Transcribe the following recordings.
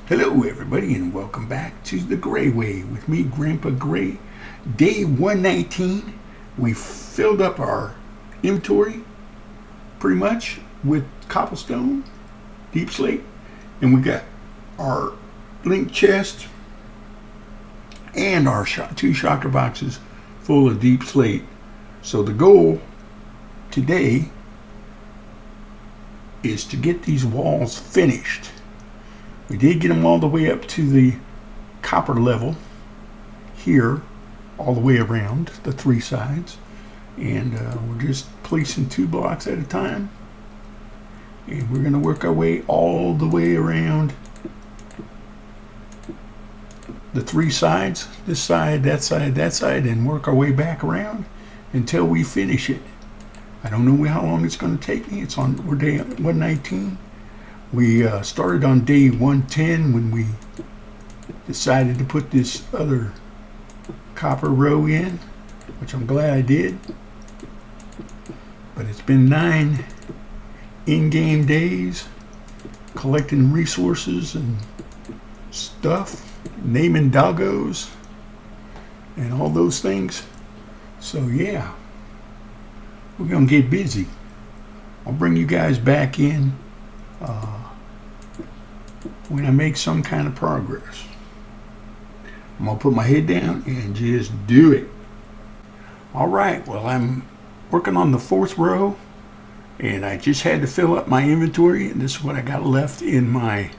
Hello everybody and welcome back to the GrayWay with me, Grandpa Gray. Day 119. We filled up our inventory pretty much with cobblestone, deep slate, and we got our link chest and our two shocker boxes full of deep slate. So the goal today is to get these walls finished. We did get them all the way up to the copper level here, all the way around the three sides, and we're just placing 2 blocks at a time, and we're going to work our way all the way around the 3 sides, this side, that side, and work our way back around until we finish it. I don't know how long it's going to take me. We're day 119. We started on day 110 when we decided to put this other copper row in, which I'm glad I did. But it's been 9 in-game days collecting resources and stuff, naming doggos and all those things. So yeah, we're gonna get busy. I'll bring you guys back in when I make some kind of progress. I'm gonna put my head down and just do it. All right, well, I'm working on the 4th row, and I just had to fill up my inventory, and this is what I got left in my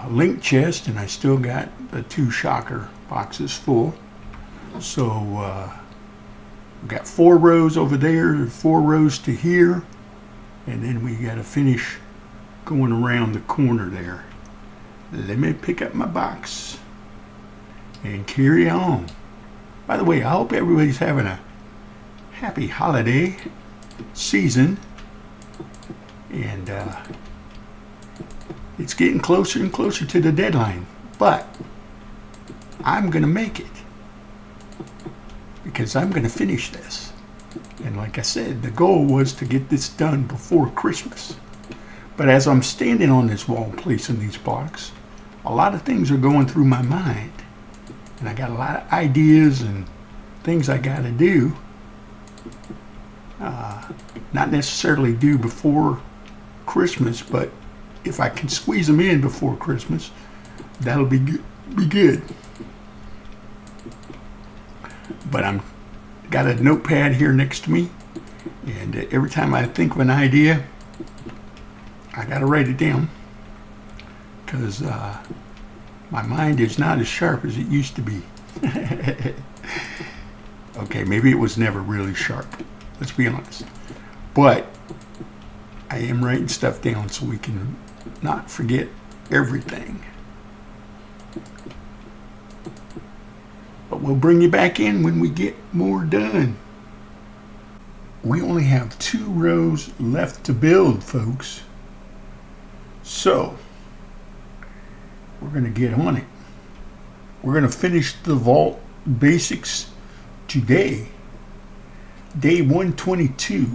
link chest, and I still got the 2 shocker boxes full. So we've got 4 rows over there, 4 rows to here, and then we got to finish going around the corner there. Let me pick up my box and carry on. By the way, I hope everybody's having a happy holiday season, and it's getting closer and closer to the deadline, but I'm gonna make it because I'm gonna finish this. And like I said, the goal was to get this done before Christmas. But as I'm standing on this wall placing these blocks, a lot of things are going through my mind. And I got a lot of ideas and things I got to do. Not necessarily do before Christmas, but if I can squeeze them in before Christmas, that'll be good. But I'm got a notepad here next to me, and every time I think of an idea, I got to write it down, because my mind is not as sharp as it used to be. Okay, maybe it was never really sharp, let's be honest. But I am writing stuff down so we can not forget everything. But we'll bring you back in when we get more done. We only have 2 rows left to build, folks. So we're going to get on it. We're going to finish the vault basics today. Day 122.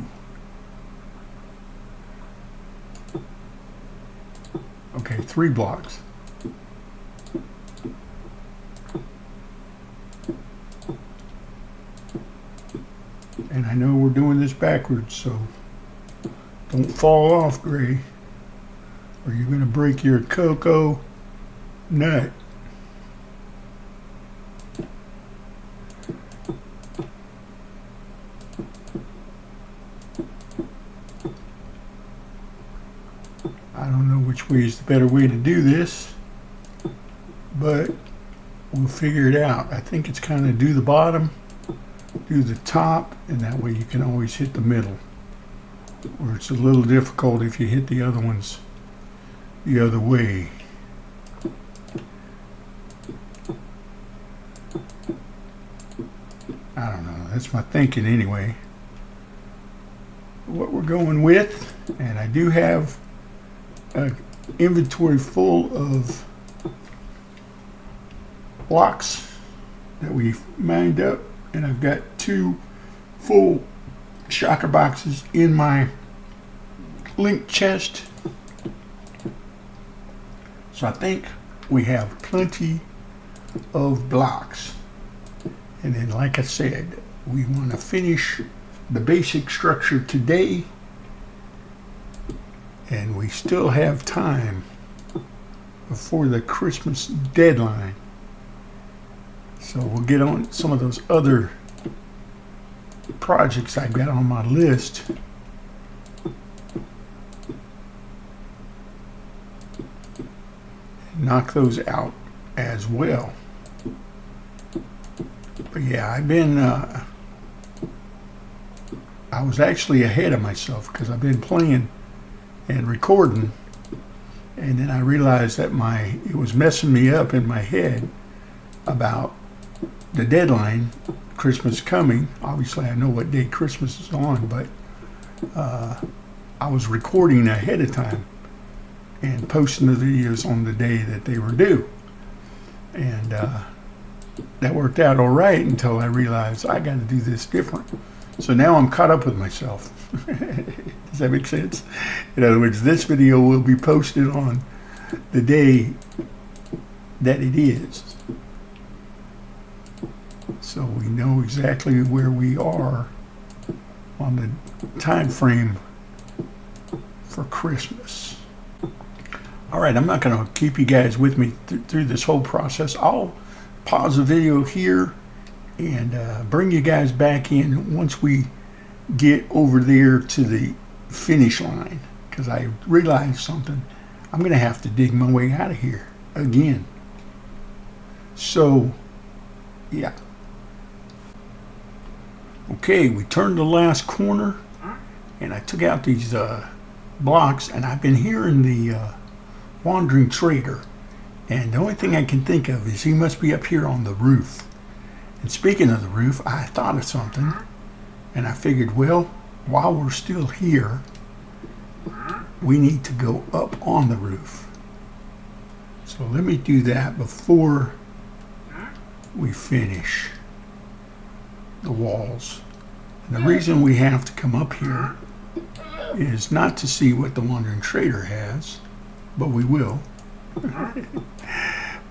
Okay, 3 blocks. And I know we're doing this backwards, so don't fall off, Gray, or you're going to break your cocoa nut. I don't know which way is the better way to do this, but we'll figure it out. I think it's kind of do the bottom, do the top, and that way you can always hit the middle. Or it's a little difficult if you hit the other ones the other way. I don't know, that's my thinking anyway. What we're going with, and I do have an inventory full of blocks that we've mined up, and I've got 2 full shocker boxes in my link chest. So I think we have plenty of blocks. And then, like I said, we want to finish the basic structure today, and we still have time before the Christmas deadline. So we'll get on some of those other projects I've got on my list. Knock those out as well. But yeah, I've been, I was actually ahead of myself because I've been playing and recording, and then I realized that it was messing me up in my head about the deadline, Christmas coming. Obviously I know what day Christmas is on, but I was recording ahead of time and posting the videos on the day that they were due. And that worked out all right until I realized I got to do this different. So now I'm caught up with myself. Does that make sense? In other words, this video will be posted on the day that it is. So we know exactly where we are on the time frame for Christmas. All right, I'm not going to keep you guys with me through this whole process. I'll pause the video here and bring you guys back in once we get over there to the finish line, because I realized something. I'm going to have to dig my way out of here again. So, yeah. Okay, we turned the last corner, and I took out these blocks, and I've been hearing the wandering trader, and the only thing I can think of is he must be up here on the roof. And speaking of the roof, I thought of something, and I figured, well, while we're still here, we need to go up on the roof. So let me do that before we finish the walls. And the reason we have to come up here is not to see what the wandering trader has, but we will,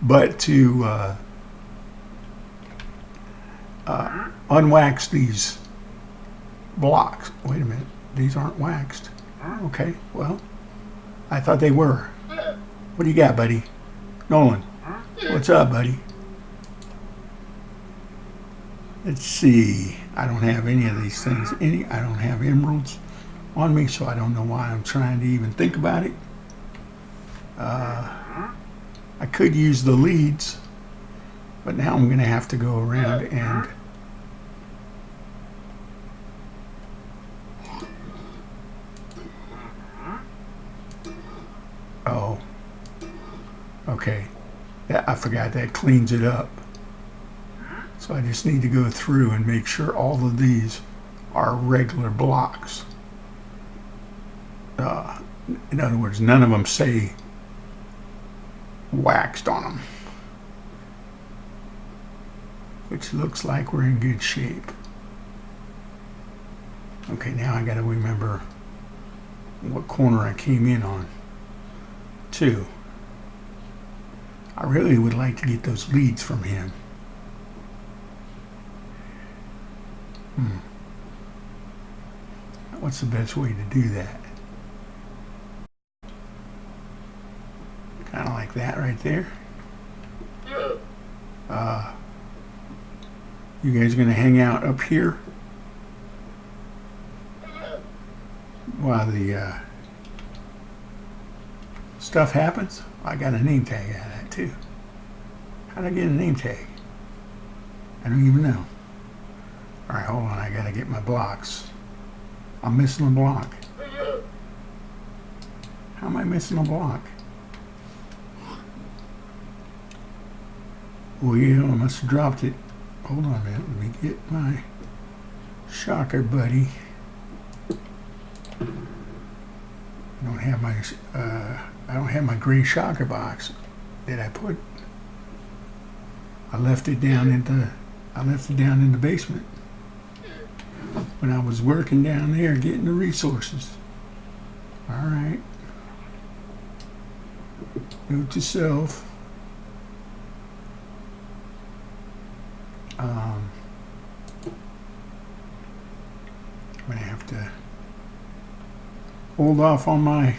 but to unwax these blocks. Wait a minute, these aren't waxed. Okay, well, I thought they were. What do you got, buddy? Nolan, what's up, buddy? Let's see. I don't have any of these things. I don't have emeralds on me, so I don't know why I'm trying to even think about it. I could use the leads, but now I'm going to have to go around and oh, okay. I forgot that cleans it up. So I just need to go through and make sure all of these are regular blocks. In other words, none of them say waxed on them, which looks like we're in good shape. Okay, now I got to remember what corner I came in on too. I really would like to get those leads from him. What's the best way to do that? Kind of like that right there. You guys gonna hang out up here while the stuff happens? I got a name tag out of that too. How'd I get a name tag? I don't even know. Alright, hold on, I gotta get my blocks. I'm missing a block. How am I missing a block? Well, yeah, I must have dropped it. Hold on a minute, let me get my shocker buddy. I don't have my gray shocker box. Did I put? I left it down in the basement when I was working down there getting the resources. All right. Note to self. I'm going to have to hold off on my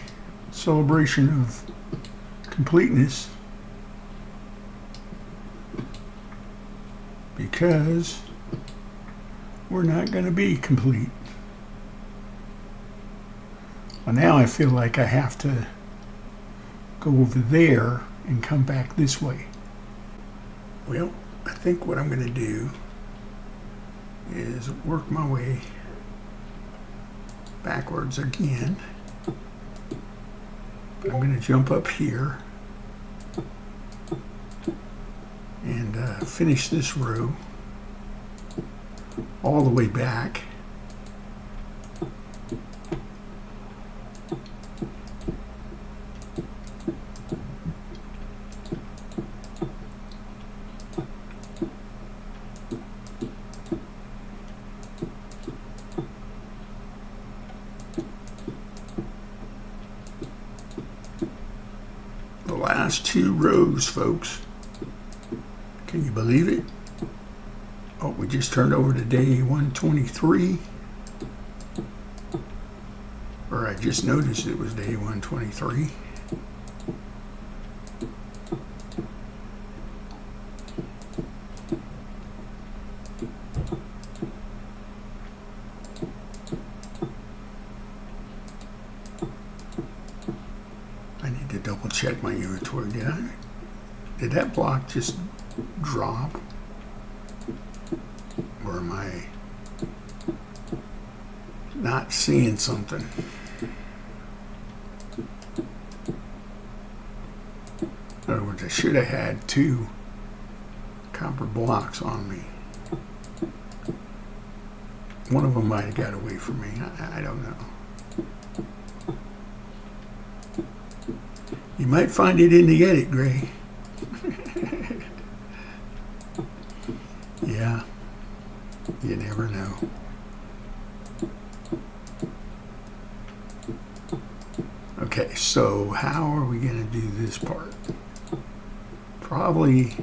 celebration of completeness because we're not going to be complete. Well, now I feel like I have to go over there and come back this way. Well, I think what I'm going to do is work my way backwards again. But I'm going to jump up here and finish this row all the way back. The last 2 rows, folks. Can you believe it? Oh, we just turned over to day 123. Or I just noticed it was day 123. I need to double check my inventory. Did that block just drop? Or am I not seeing something? In other words, I should have had 2 copper blocks on me. One of them might have got away from me. I don't know. You might find it in the edit, Gray. Yeah, you never know. Okay, so how are we going to do this part? Probably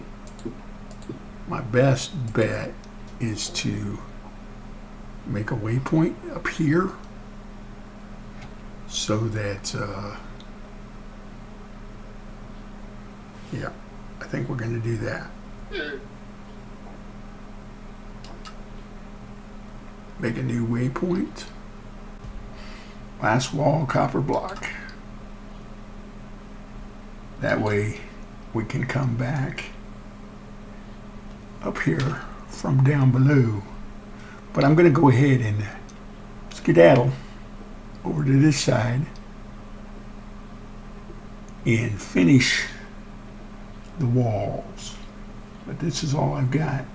my best bet is to make a waypoint up here so that yeah, I think we're going to do that. Make a new waypoint. Last wall copper block. That way we can come back up here from down below. But I'm going to go ahead and skedaddle over to this side and finish the walls. But this is all I've got.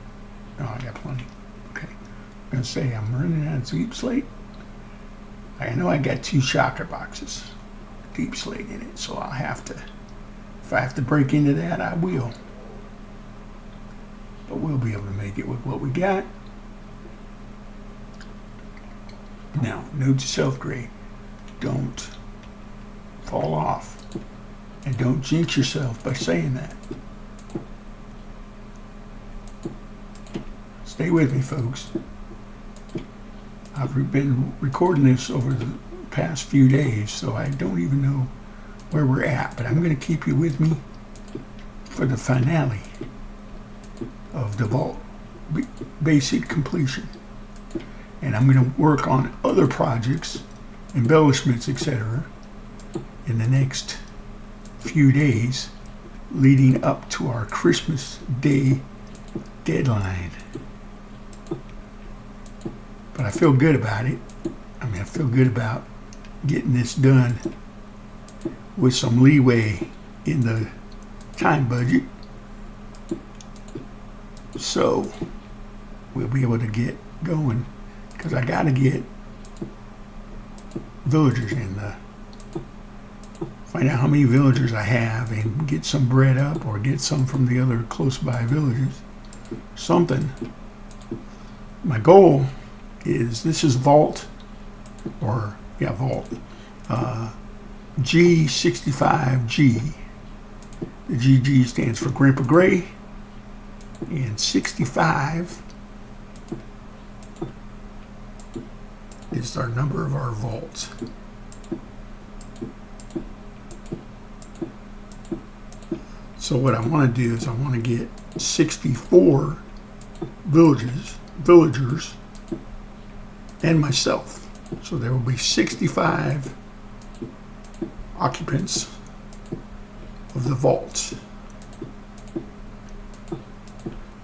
Oh, I got plenty. Okay. I'm going to say I'm running out of deep slate. I know I got 2 shocker boxes, deep slate in it, so I'll have to, if I have to break into that, I will. But we'll be able to make it with what we got. Now, note to self, Gray, don't fall off. And don't jinx yourself by saying that. Stay with me, folks. I've been recording this over the past few days, so I don't even know where we're at. But I'm going to keep you with me for the finale of the vault basic completion. And I'm going to work on other projects, embellishments, etc. in the next few days leading up to our Christmas Day deadline. But I feel good about it. I mean, I feel good about getting this done with some leeway in the time budget. So we'll be able to get going, because I got to get villagers in the find out how many villagers I have and get some bread up, or get some from the other close by villages. Something. My goal is, this is Vault, or yeah, Vault, G65G. The GG stands for Grandpa Gray. And 65 is our number of our vaults. So what I want to do is I want to get 64 villagers and myself. So there will be 65 occupants of the vaults.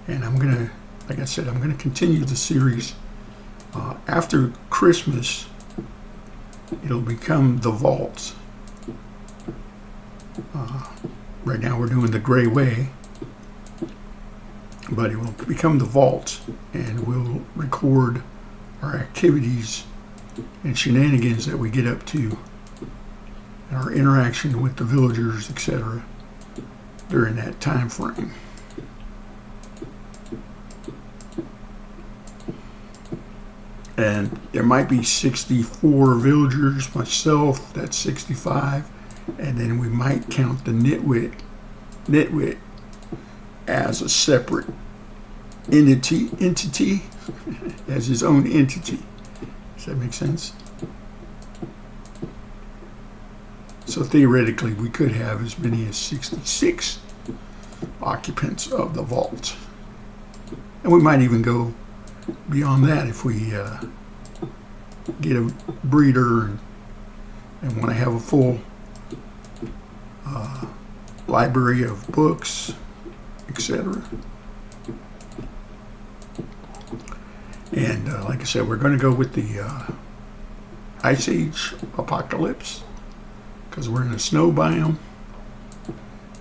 And I'm going to, like I said, I'm going to continue the series. After Christmas, it'll become the vaults. Right now we're doing the GrayWay, but it will become the vaults, and we'll record our activities and shenanigans that we get up to, and our interaction with the villagers, etc., during that time frame. And there might be 64 villagers, myself, that's 65, and then we might count the nitwit as a separate entity as his own entity. Does that make sense? So theoretically, we could have as many as 66 occupants of the vault. And we might even go beyond that if we get a breeder and want to have a full library of books, etc. And like I said, we're going to go with the Ice Age Apocalypse because we're in a snow biome.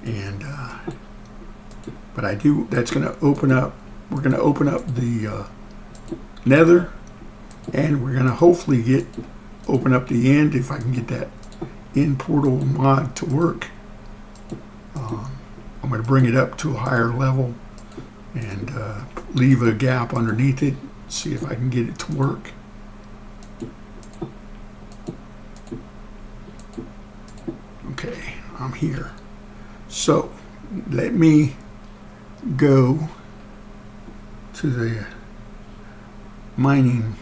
And but that's going to open up. We're going to open up the Nether, and we're going to hopefully open up the end if I can get that end portal mod to work. I'm going to bring it up to a higher level and leave a gap underneath it, see if I can get it to work. Okay, I'm here. So let me go to the mining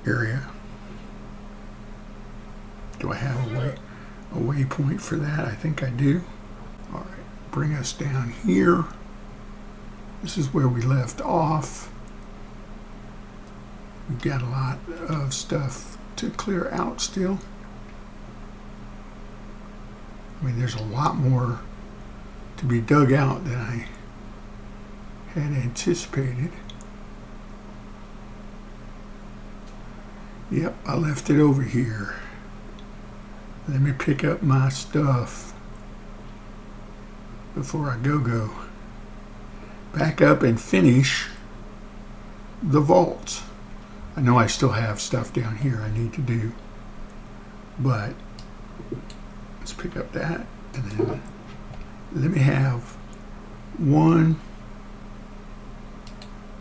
area. Do I have a waypoint for that? I think I do. All right, bring us down here. This is where we left off. We've got a lot of stuff to clear out still. I mean, there's a lot more to be dug out than I had anticipated. Yep, I left it over here. Let me pick up my stuff before I go. Back up and finish the vaults. I know I still have stuff down here I need to do, but let's pick up that, and then let me have one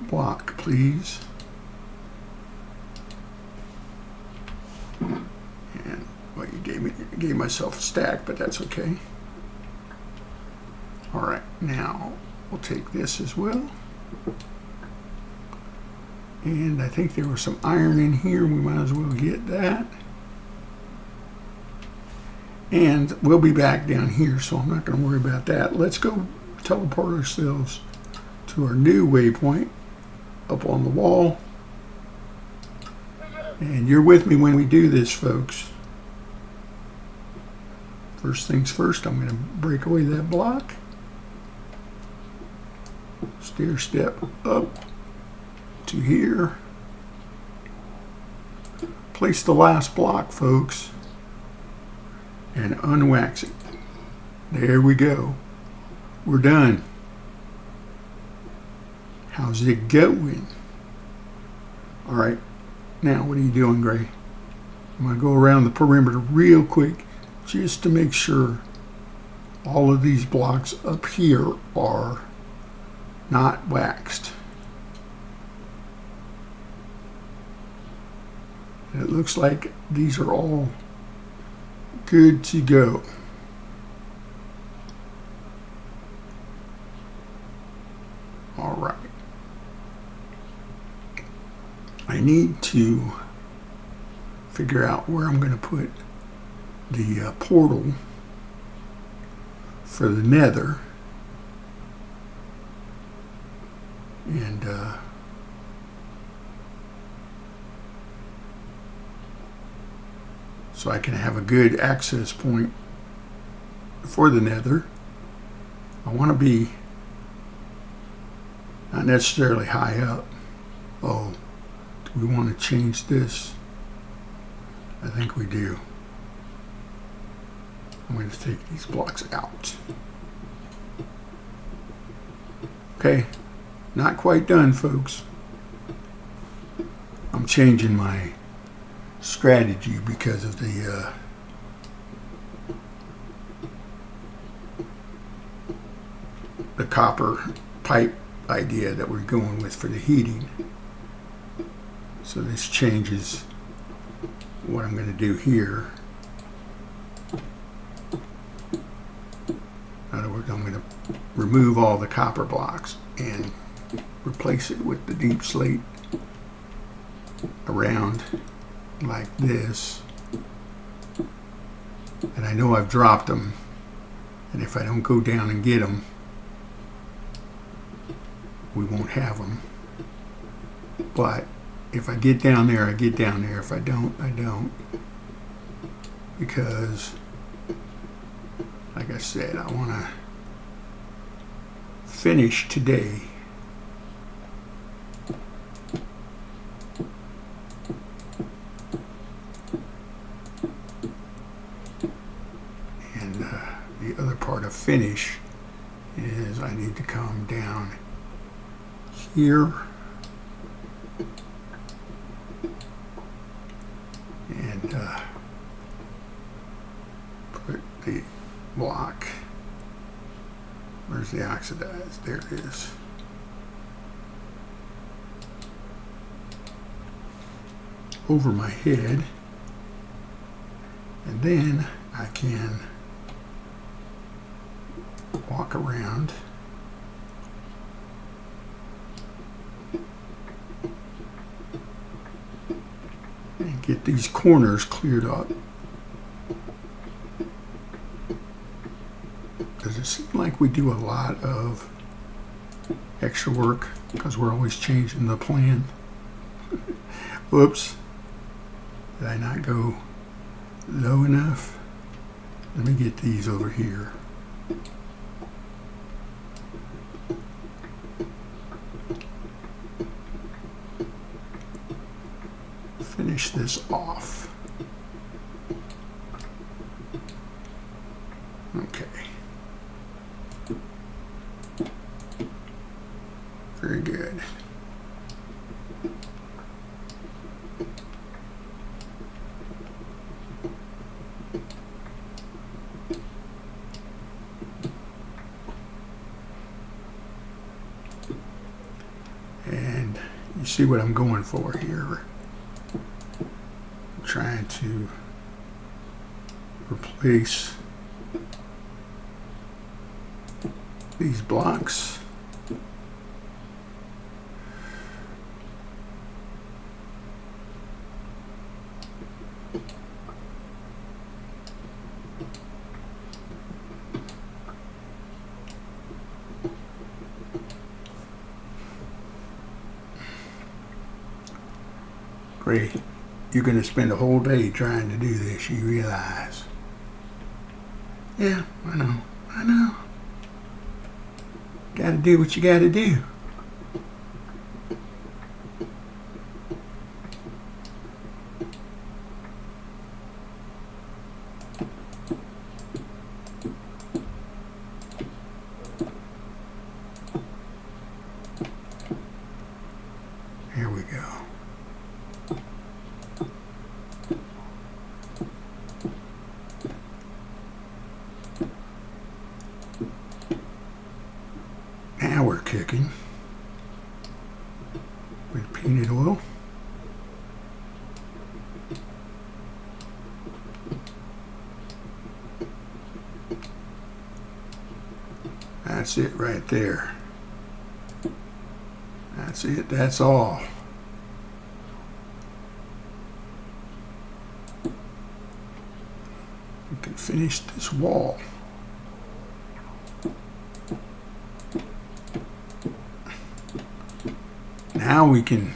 block, please. And well, you gave myself a stack, but that's okay. All right, now we'll take this as well. And I think there was some iron in here. We might as well get that. And we'll be back down here, so I'm not going to worry about that. Let's go teleport ourselves to our new waypoint up on the wall. And you're with me when we do this, folks. First things first, I'm going to break away that block. Stair step up to here. Place the last block, folks, and unwax it. There we go. We're done. How's it going? All right. Now, what are you doing, Gray? I'm going to go around the perimeter real quick just to make sure all of these blocks up here are not waxed. And it looks like these are all good to go. need to figure out where I'm going to put the portal for the nether. And so I can have a good access point for the nether. I want to be not necessarily high up. Oh, do we want to change this? I think we do. I'm going to take these blocks out. Okay, not quite done, folks. I'm changing my strategy because of the copper pipe idea that we're going with for the heating. So this changes what I'm going to do here. In other words, I'm going to remove all the copper blocks and replace it with the deep slate around like this. And I know I've dropped them, and if I don't go down and get them, we won't have them. But if I get down there, I get down there. If I don't, I don't. Because, like I said, I want to finish today. And the other part of finish is I need to come down here and put the block. Where's the oxidized? There it is. Over my head, and then I can walk around and get these corners cleared up. Does it seem like we do a lot of extra work because we're always changing the plan? Whoops. Did I not go low enough? Let me get these over here. Finish this off. Okay. Very good. And you see what I'm going for here. I'm trying to replace these blocks. Gray, you're going to spend a whole day trying to do this, you realize? Yeah, I know. I know. Got to do what you got to do. Here we go. Now we're cooking with peanut oil. That's it right there. That's it. That's all. finish this wall. Now we can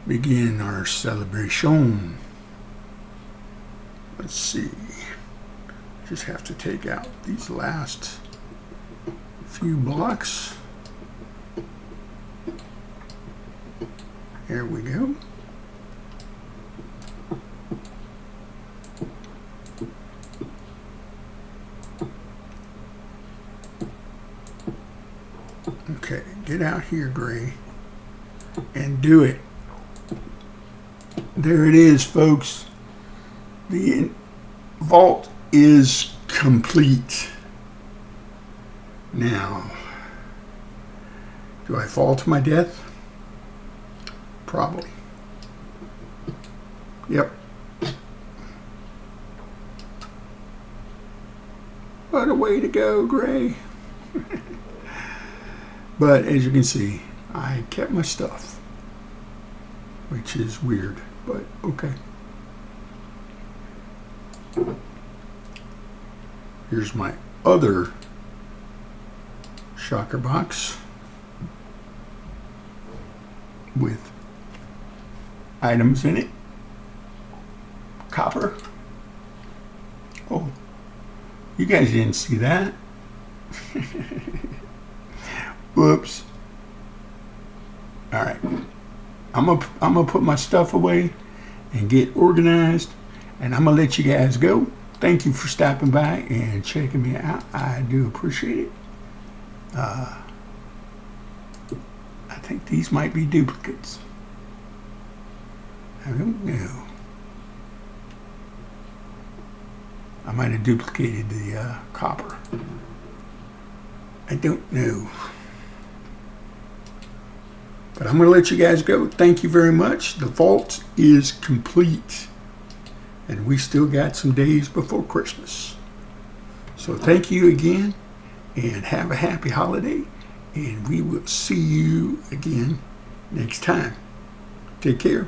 begin our celebration. Let's see. Just have to take out these last few blocks. There we go. Okay, get out here, Gray, and do it. There it is, folks. The vault is complete. Now, do I fall to my death? Probably. Yep. What a way to go, Gray. But as you can see, I kept my stuff, which is weird, but okay. Here's my other shocker box with items in it. Copper. Oh, you guys didn't see that. Whoops. All right. I'm gonna put my stuff away and get organized, and I'm gonna let you guys go. Thank you for stopping by and checking me out. I do appreciate it. I think these might be duplicates. I don't know. I might have duplicated the copper. I don't know. But I'm going to let you guys go. Thank you very much. The vault is complete. And we still got some days before Christmas. So thank you again. And have a happy holiday. And we will see you again next time. Take care.